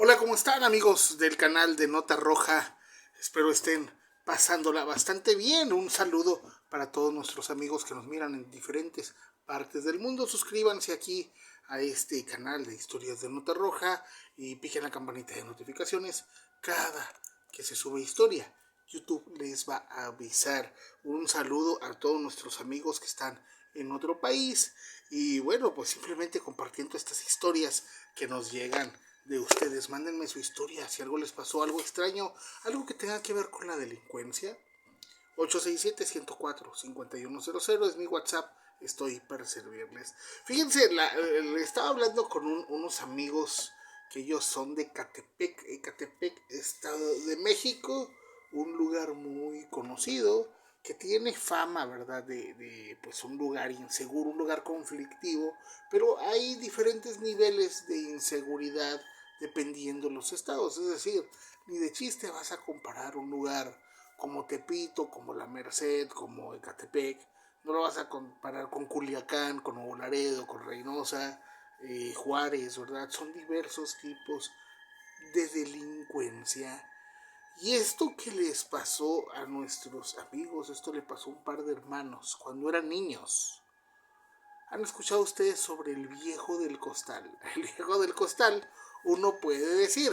Hola, ¿cómo están amigos del canal de Nota Roja? Espero estén pasándola bastante bien. Un saludo para todos nuestros amigos que nos miran en diferentes partes del mundo. Suscríbanse aquí a este canal de historias de Nota Roja y piquen la campanita de notificaciones cada que se sube historia. YouTube les va a avisar. Un saludo a todos nuestros amigos que están en otro país y bueno, pues simplemente compartiendo estas historias que nos llegan de ustedes. Mándenme su historia, si algo les pasó, algo extraño, algo que tenga que ver con la delincuencia. 867-104-5100 es mi WhatsApp, estoy para servirles. Fíjense, estaba hablando con unos amigos que ellos son de Ecatepec, Estado de México, un lugar muy conocido, que tiene fama, ¿verdad?, de pues un lugar inseguro, un lugar conflictivo, pero hay diferentes niveles de inseguridad dependiendo los estados. Es decir, ni de chiste vas a comparar un lugar como Tepito, como La Merced, como Ecatepec. No lo vas a comparar con Culiacán, con Nuevo Laredo, con Reynosa, Juárez, ¿verdad? Son diversos tipos de delincuencia. Y esto que les pasó a nuestros amigos, esto le pasó a un par de hermanos cuando eran niños. ¿Han escuchado ustedes sobre el viejo del costal? El viejo del costal, uno puede decir,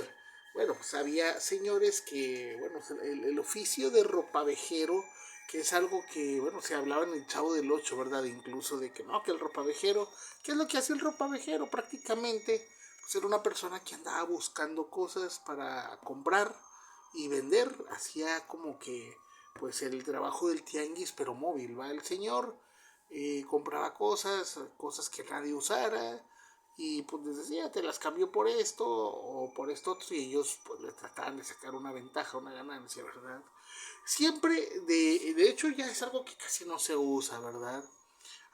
bueno, pues había señores que, bueno, el oficio de ropavejero, que es algo que, bueno, se hablaba en el Chavo del Ocho, ¿verdad? Incluso de que no, que el ropavejero, ¿qué es lo que hace el ropavejero? Prácticamente, pues era una persona que andaba buscando cosas para comprar y vender, hacía como que, pues el trabajo del tianguis, pero móvil, ¿va? El señor compraba cosas que nadie usara y pues les decía, te las cambio por esto o por esto otro y ellos pues le trataban de sacar una ventaja, una ganancia, ¿verdad? Siempre, de hecho ya es algo que casi no se usa, ¿verdad?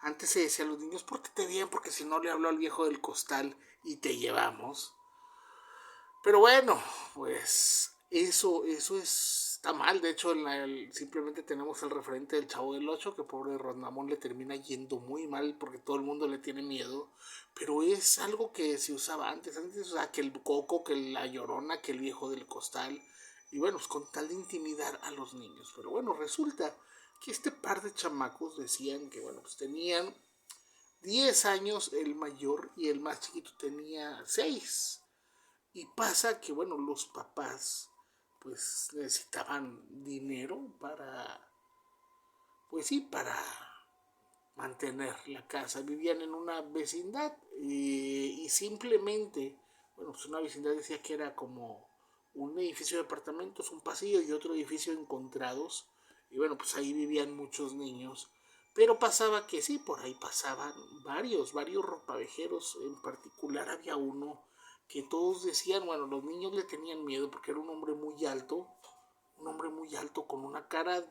Antes se decía a los niños, pórtate bien porque si no le hablo al viejo del costal y te llevamos. Pero bueno, pues eso está mal. De hecho, simplemente tenemos el referente del Chavo del Ocho, que pobre Rondamón le termina yendo muy mal porque todo el mundo le tiene miedo. Pero es algo que se usaba antes. Antes, o sea, que el coco, que la llorona, que el viejo del costal. Y bueno, pues con tal de intimidar a los niños. Pero bueno, resulta que este par de chamacos decían que, bueno, pues tenían 10 años el mayor y el más chiquito tenía 6. Y pasa que, bueno, los papás pues necesitaban dinero para, pues sí, para mantener la casa. Vivían en una vecindad y simplemente, bueno, pues una vecindad decía que era como un edificio de apartamentos, un pasillo y otro edificio encontrados. Y bueno, pues ahí vivían muchos niños. Pero pasaba que sí, por ahí pasaban varios ropavejeros. En particular había uno que todos decían, bueno, los niños le tenían miedo porque era un hombre muy alto con una cara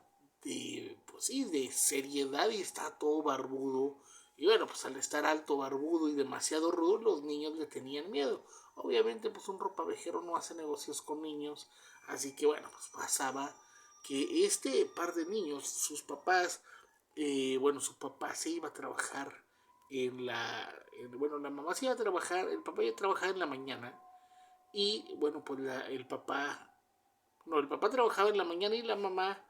de, pues sí, de seriedad y está todo barbudo. Y bueno, pues al estar alto, barbudo y demasiado rudo, los niños le tenían miedo. Obviamente, pues un ropavejero no hace negocios con niños, así que bueno, pues pasaba que este par de niños, sus papás, bueno, su papá se iba a trabajar bueno, la mamá se iba a trabajar, el papá iba a trabajar en la mañana y bueno, pues el papá no, el papá trabajaba en la mañana y la mamá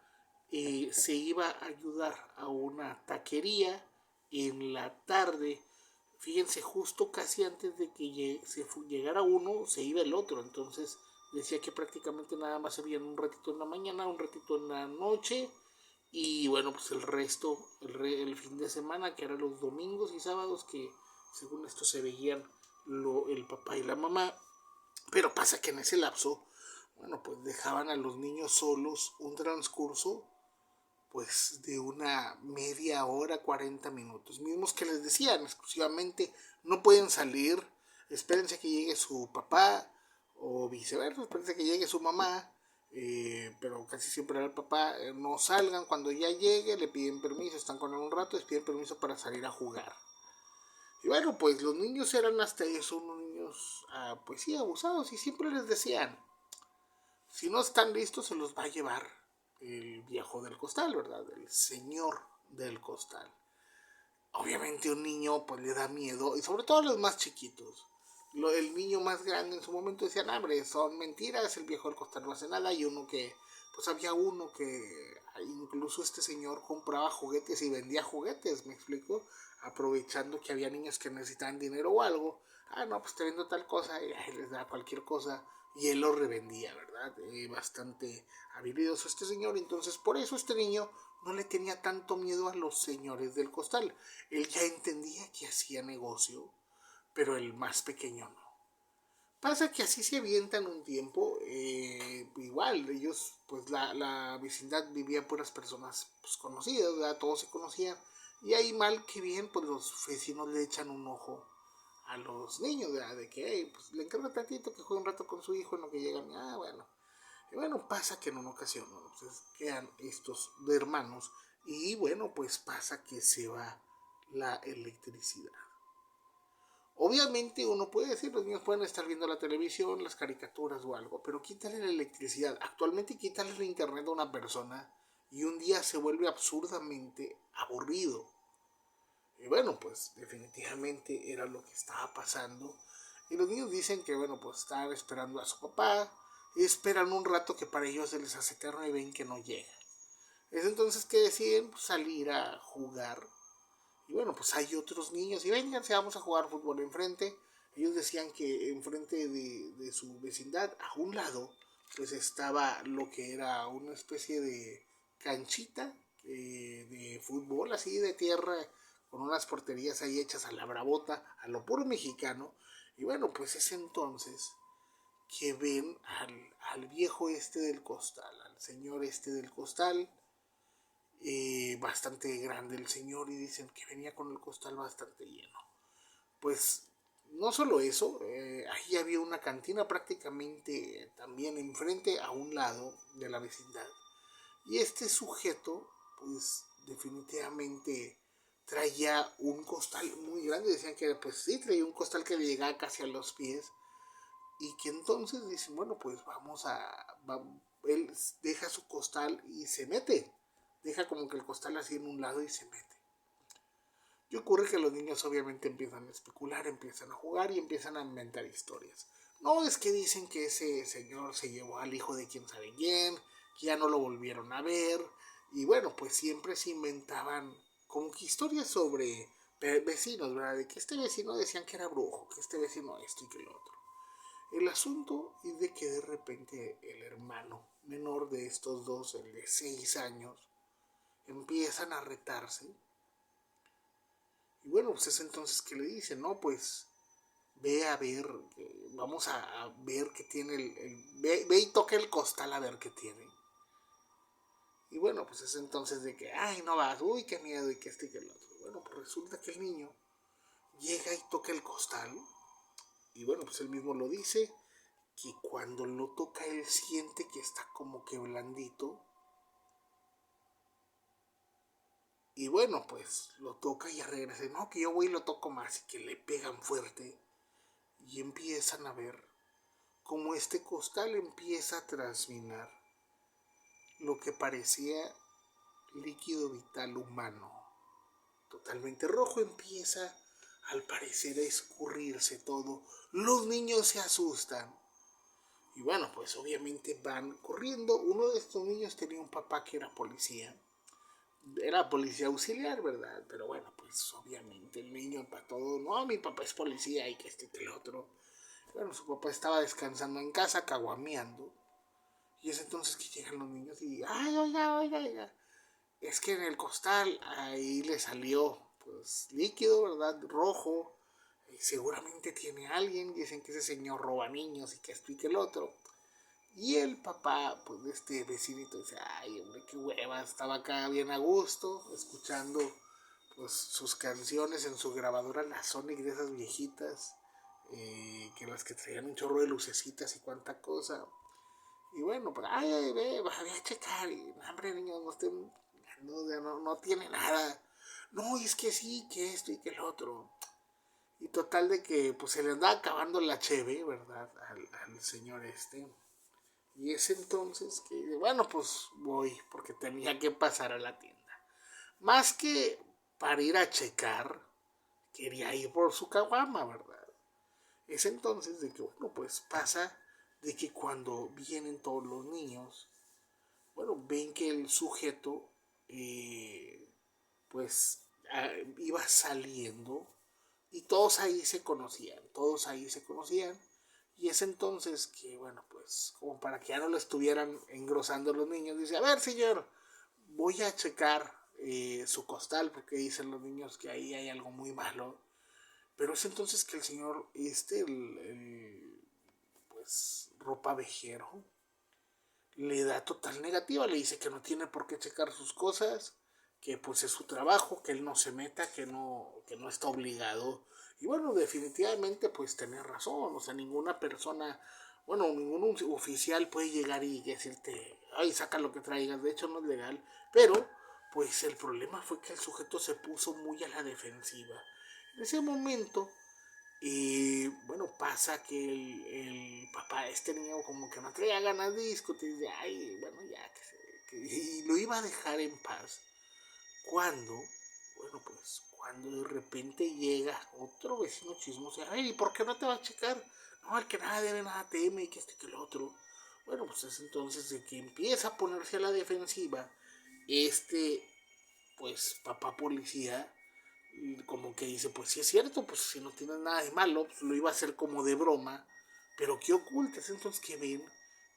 se iba a ayudar a una taquería en la tarde. Fíjense, justo casi antes de que llegara uno, se iba el otro. Entonces decía que prácticamente nada más se veían un ratito en la mañana, un ratito en la noche. Y bueno, pues el resto, el fin de semana, que eran los domingos y sábados, que según esto se veían el papá y la mamá. Pero pasa que en ese lapso, bueno, pues dejaban a los niños solos un transcurso, pues de una media hora, 40 minutos. Mismos que les decían exclusivamente, no pueden salir, espérense que llegue su papá, o viceversa, espérense que llegue su mamá, pero casi siempre era el papá, no salgan, cuando ya llegue le piden permiso, están con él un rato, les piden permiso para salir a jugar. Y bueno, pues los niños eran hasta eso, unos niños, pues sí, abusados. Y siempre les decían, si no están listos se los va a llevar el viejo del costal, ¿verdad? El señor del costal. Obviamente un niño pues le da miedo, y sobre todo a los más chiquitos. el niño más grande en su momento decía, no, hombre, son mentiras, el viejo del costal no hace nada, y uno que, pues había uno que incluso este señor compraba juguetes y vendía juguetes, me explico, aprovechando que había niños que necesitaban dinero o algo, no, pues te vendo tal cosa, y les da cualquier cosa, y él lo revendía, ¿verdad? Bastante habilidoso este señor, entonces por eso este niño no le tenía tanto miedo a los señores del costal, él ya entendía que hacía negocio, pero el más pequeño no. Pasa que así se avientan un tiempo, igual ellos, pues la vecindad vivía puras personas pues, conocidas, ¿verdad? Todos se conocían, y ahí mal que bien, pues los vecinos le echan un ojo a los niños, ¿verdad? De que, hey, pues le encargo tantito que juegue un rato con su hijo en lo que llegan, bueno. Y bueno, pasa que en una ocasión, ¿no? Pues quedan estos de hermanos, y bueno, pues pasa que se va la electricidad. Obviamente uno puede decir, los niños pueden estar viendo la televisión, las caricaturas o algo, pero quítale la electricidad. Actualmente quítale el internet a una persona y un día se vuelve absurdamente aburrido. Y bueno, pues definitivamente era lo que estaba pasando. Y los niños dicen que, bueno, pues están esperando a su papá y esperan un rato que para ellos se les hace eterno y ven que no llega. Es entonces que deciden salir a jugar. Y bueno, pues hay otros niños y vengan, vamos a jugar fútbol enfrente. Ellos decían que enfrente de su vecindad, a un lado, pues estaba lo que era una especie de canchita de fútbol, así de tierra, con unas porterías ahí hechas a la bravota, a lo puro mexicano. Y bueno, pues es entonces que ven al viejo este del costal, al señor este del costal, bastante grande el señor, y dicen que venía con el costal bastante lleno. Pues no solo eso, ahí había una cantina prácticamente también enfrente a un lado de la vecindad. Y este sujeto, pues definitivamente traía un costal muy grande. Decían que pues sí, traía un costal que le llegaba casi a los pies. Y que entonces dicen, bueno, pues vamos a... él deja su costal y se mete. Deja como que el costal así en un lado y se mete. Y ocurre que los niños obviamente empiezan a especular, empiezan a jugar y empiezan a inventar historias. No, es que dicen que ese señor se llevó al hijo de quién sabe quién, que ya no lo volvieron a ver. Y bueno, pues siempre se inventaban como que historias sobre vecinos, ¿verdad? De que este vecino decían que era brujo, que este vecino esto y que lo otro. El asunto es de que de repente el hermano menor de estos dos, el de 6 años, empiezan a retarse. Y bueno, pues es entonces que le dicen, no, pues ve a ver, vamos a ver qué tiene ve y toca el costal a ver qué tiene. Y bueno, pues es entonces de que, ay, no vas, uy, qué miedo, y que este y que el otro. Bueno, pues resulta que el niño llega y toca el costal. Y bueno, pues él mismo lo dice, que cuando lo toca él siente que está como que blandito. Y bueno, pues lo toca y ya regresa. No, que yo voy y lo toco más, y que le pegan fuerte. Y empiezan a ver cómo este costal empieza a transminar lo que parecía líquido vital humano. Totalmente rojo, empieza al parecer a escurrirse todo. Los niños se asustan. Y bueno, pues obviamente van corriendo. Uno de estos niños tenía un papá que era policía. Era policía auxiliar, ¿verdad? Pero bueno, pues obviamente el niño para todo, no, mi papá es policía y que este y que el otro. Bueno, su papá estaba descansando en casa, caguameando. Y es entonces que llegan los niños y, ay, oiga, oiga, oiga. Es que en el costal ahí le salió, pues, líquido, ¿verdad? Rojo. Seguramente tiene alguien. Dicen que ese señor roba niños y que esto y que el otro. Y el papá, pues, de este vecinito dice, ay, hombre, qué hueva. Estaba acá bien a gusto, escuchando, pues, sus canciones en su grabadora, la Sonic de esas viejitas. Que las que traían un chorro de lucecitas y cuánta cosa. Y bueno, pues, ay, ve, voy a checar. Y, hombre, niños, no estén, no tiene nada. No, es que sí, que esto y que el otro. Y total de que, pues, se le andaba acabando la cheve, ¿verdad? Al señor este. Y es entonces que, bueno, pues voy, porque tenía que pasar a la tienda. Más que para ir a checar, quería ir por su caguama, ¿verdad? Es entonces de que, bueno, pues pasa de que cuando vienen todos los niños, bueno, ven que el sujeto, pues, iba saliendo y todos ahí se conocían. Y es entonces que, bueno, pues, como para que ya no lo estuvieran engrosando los niños, dice, a ver, señor, voy a checar su costal, porque dicen los niños que ahí hay algo muy malo. Pero es entonces que el señor, pues, ropavejero, le da total negativa, le dice que no tiene por qué checar sus cosas, que pues es su trabajo, que él no se meta, que no está obligado. Y bueno, definitivamente pues tenés razón, o sea, ninguna persona, bueno, ningún oficial puede llegar y decirte, ay, saca lo que traigas, de hecho no es legal, pero pues el problema fue que el sujeto se puso muy a la defensiva. En ese momento y bueno, pasa que el papá de este niño como que no traía ganas de discutir, de ay, bueno, ya, y lo iba a dejar en paz. Cuando, bueno, pues, cuando de repente llega otro vecino chismoso, a ver, ¿y por qué no te va a checar? No, el que nada debe, nada teme, y que este, que el otro. Bueno, pues es entonces de que empieza a ponerse a la defensiva, este, pues, papá policía, como que dice, pues sí es cierto, pues si no tiene nada de malo, pues lo iba a hacer como de broma, pero qué ocultas, entonces que ven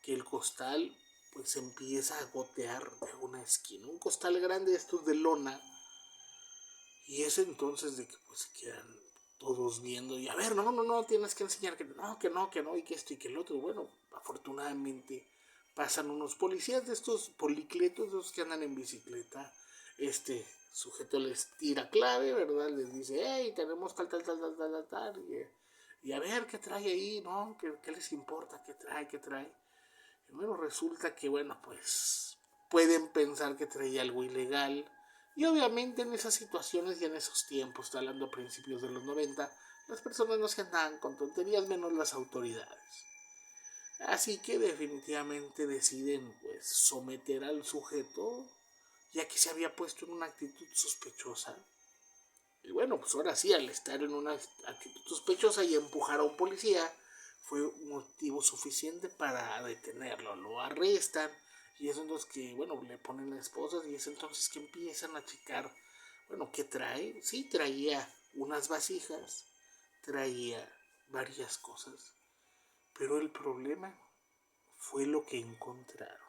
que el costal pues empieza a gotear de una esquina, un costal grande de estos de lona, y es entonces de que pues se quedan todos viendo y a ver, no, tienes que enseñar que no, y que esto y que el otro. Bueno, afortunadamente pasan unos policías de estos policletos, de los que andan en bicicleta. Este sujeto les tira clave, ¿verdad? Les dice, hey, tenemos tal. Y a ver qué trae ahí, ¿no? ¿Qué les importa? ¿Qué trae? Y bueno, resulta que, bueno, pues pueden pensar que traía algo ilegal. Y obviamente en esas situaciones y en esos tiempos, está hablando a principios de los 90, las personas no se andaban con tonterías, menos las autoridades. Así que definitivamente deciden pues someter al sujeto, ya que se había puesto en una actitud sospechosa. Y bueno, pues ahora sí, al estar en una actitud sospechosa y empujar a un policía, fue un motivo suficiente para detenerlo. Lo arrestan y es entonces que, bueno, le ponen las esposas y es entonces que empiezan a checar, bueno, ¿qué trae? Sí, traía unas vasijas, traía varias cosas, pero el problema fue lo que encontraron.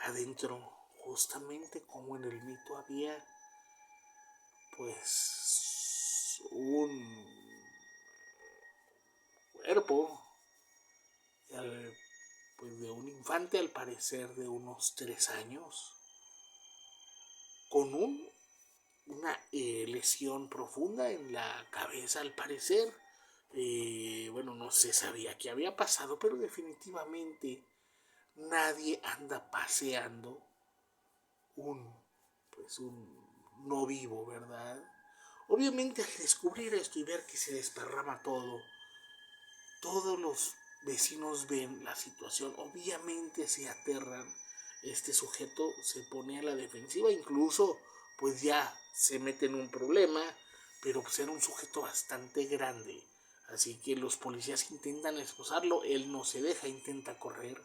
Adentro, justamente como en el mito había, pues, un cuerpo, pues, de un infante, al parecer de unos 3 años, con una lesión profunda en la cabeza, al parecer. Bueno, no se sabía qué había pasado, pero definitivamente nadie anda paseando un, pues un no vivo, ¿verdad? Obviamente al descubrir esto y ver que se desparrama todo, todos los vecinos ven la situación, obviamente se aterran, este sujeto se pone a la defensiva, incluso pues ya se mete en un problema, pero pues era un sujeto bastante grande, así que los policías intentan esposarlo, él no se deja, intenta correr,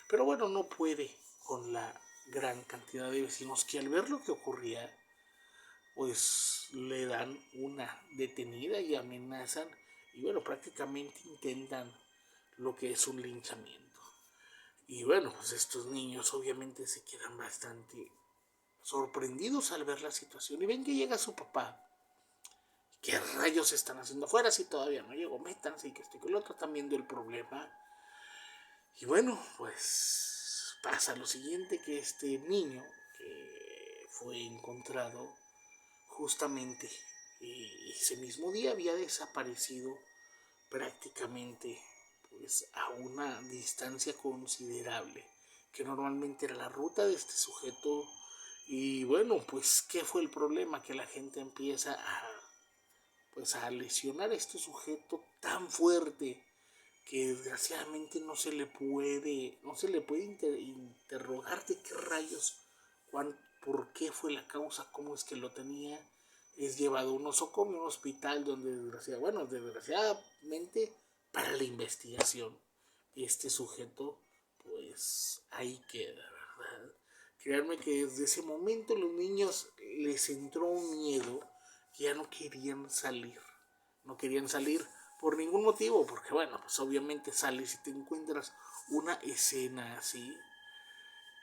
pero bueno, no puede con la gran cantidad de vecinos que al ver lo que ocurría, pues le dan una detenida y amenazan y bueno, prácticamente intentan lo que es un linchamiento. Y bueno, pues estos niños obviamente se quedan bastante sorprendidos al ver la situación y ven que llega su papá. ¿Qué rayos están haciendo afuera si todavía no llegó? Métanse y que esto y que el otro están viendo el problema. Y bueno, pues pasa lo siguiente, que este niño que fue encontrado justamente ese mismo día había desaparecido prácticamente pues a una distancia considerable, que normalmente era la ruta de este sujeto. Y bueno, pues ¿qué fue el problema? Que la gente empieza a lesionar a este sujeto tan fuerte que desgraciadamente no se le puede interrogar de qué rayos, por qué fue la causa, cómo es que lo tenía. es llevado a un nosocomio, un hospital donde desgraciadamente para la investigación este sujeto pues ahí queda, ¿verdad? Créanme que desde ese momento los niños les entró un miedo que ya no querían salir por ningún motivo, porque bueno, pues obviamente sales y te encuentras una escena así.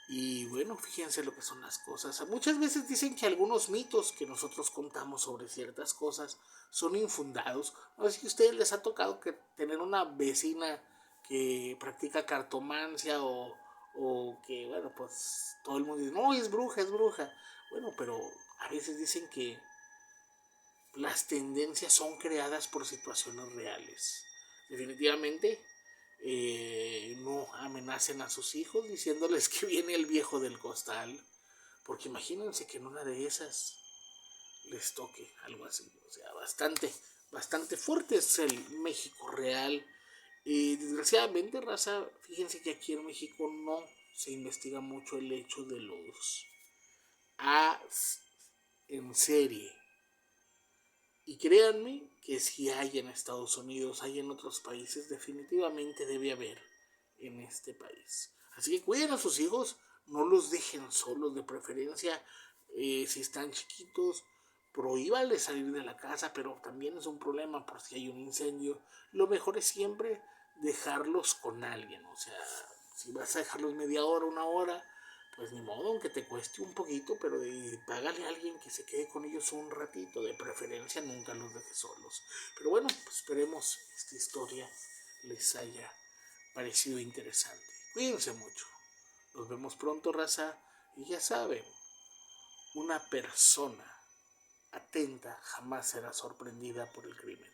Y bueno, fíjense lo que son las cosas. Muchas veces dicen que algunos mitos que nosotros contamos sobre ciertas cosas son infundados. No sé si a ustedes les ha tocado que tener una vecina que practica cartomancia o que, bueno, pues todo el mundo dice, no, es bruja, es bruja. Bueno, pero a veces dicen que las tendencias son creadas por situaciones reales. Definitivamente, no amenacen a sus hijos diciéndoles que viene el viejo del costal, porque imagínense que en una de esas les toque algo así. O sea, bastante fuerte es el México real. Desgraciadamente, raza, fíjense que aquí en México no se investiga mucho el hecho de los A en serie. Y créanme que si hay en Estados Unidos, hay en otros países, definitivamente debe haber en este país. Así que cuiden a sus hijos, no los dejen solos, de preferencia, si están chiquitos, prohíbales salir de la casa, pero también es un problema por si hay un incendio. Lo mejor es siempre dejarlos con alguien, o sea, si vas a dejarlos media hora, una hora, pues ni modo, aunque te cueste un poquito, pero págale a alguien que se quede con ellos un ratito, de preferencia nunca los dejes solos. Pero bueno, pues esperemos que esta historia les haya parecido interesante. Cuídense mucho. Nos vemos pronto, raza. Y ya saben, una persona atenta jamás será sorprendida por el crimen.